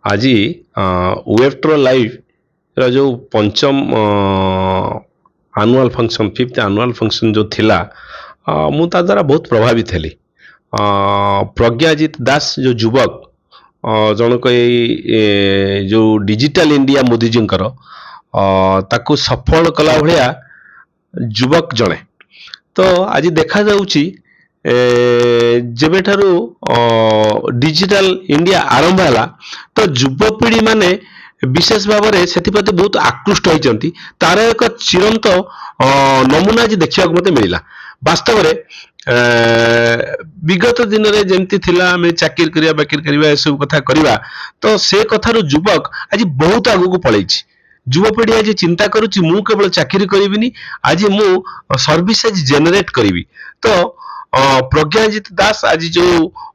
आज वेबट्रो लाइव जो पंचम annual function fifth annual function जो थिला मु ता द्वारा बहुत प्रभावित हेली। प्रज्ञाजित दास जो युवक जनक जो डिजिटल इंडिया मोदी जी ताकू सफल कला भलिया युवक जड़े तो आज देखा जाउची जेबेठारू डिजिटल इंडिया आरंभ है तो युवपीढ़ी माने विशेष भाव में से बहुत आकृष्ट होती तार एक चिरंत नमूना आज देखा मत मिला वास्तव में विगत दिन में जमती थिला चाकिर करिया बाकिर करिया ए सब कथा करिया तो से कथारू युवक आज बहुत आगू पलैछि। युवपीढ़ी आज चिंता करुच्ची मु केवल चाकरी करिबिनी आज मु सर्विस आज जेनरेट करी तो प्रज्ञाजित दास आज जो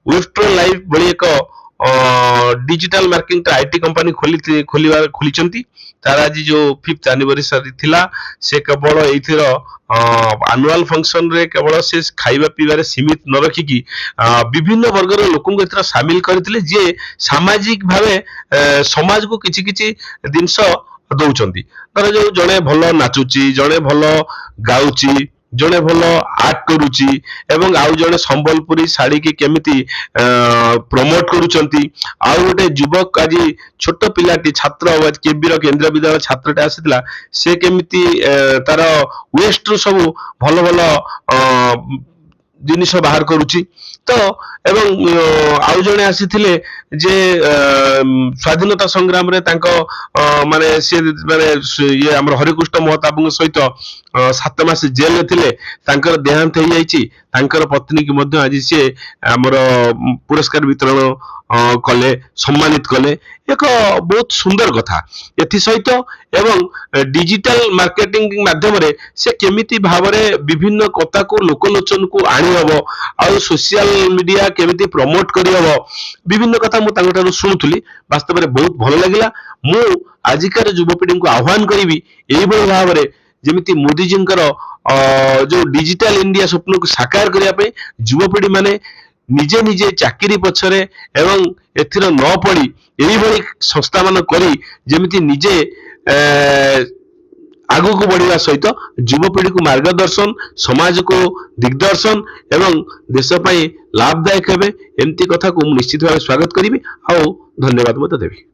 वेबट्रो लाइव भली एक डिजिटल मार्केटिंग आईटी कंपनी खोली तार आज जो 5th एनिवर्सरी थिला से केवल एथर आनुआल फंक्शन रे केवल से खाइबा पीबारे सीमित न रखिकी विभिन्न वर्गर लोक एथर सामिल करथिले जे सामाजिक भावे समाज को किछि किछि जिंस दौरान तर जो जड़े भल नाचुची जड़े भल गाउची जड़े भल आर्ट करुची एवं आउ जड़े संबलपुरी साड़ी की केमिति प्रमोट करुचंती आउ गोटे युवक आज छोट पिलाटी छात्र केबीर केंद्रीय विद्यालय छात्रटे आसीथिला से केमिति तार वेस्ट रु सब भल भल जिनिस बाहर करुची तो एवं आउ जने आसीथिले जे स्वाधीनता संग्राम रे तांको माने से माने ये हमर हरिकृष्ण महताब सहित 7 मास जेल थिले तांकर देहांत हो जाइछि तांकर पत्नी की मध्य आज से हमर पुरस्कार वितरण कले सम्मानित कले एक बहुत सुंदर कथा एथि सहित एवं डिजिटल मार्केटिंग माध्यम रे से केमिति भाव रे विभिन्न कथा को लोकलोचन को आनी हबो आ सोशल मीडिया केमिति प्रमोट करी हबो विभिन्न कथा मु तांगटारु सुनुथुली वास्तव में बहुत भल लागिला। मु आजिकार युवपीढ़ी को आह्वान करी एई भली भाव रे जेमिति मोदी जी जो डिजिटल इंडिया स्वप्न को साकार करने पे युवपीढ़ी माने निजे निजे चाकरी पछरे एवं एथिर न पड़ी एई भली संस्था मान करी जेमिति निजे आगु को बढ़िया सहित युवपीढ़ी को मार्गदर्शन समाज को दिग्दर्शन एवं देश लाभदायक हेबे एमती कथा को निश्चित भाव स्वागत करी आ धन्यवाद मत देवी।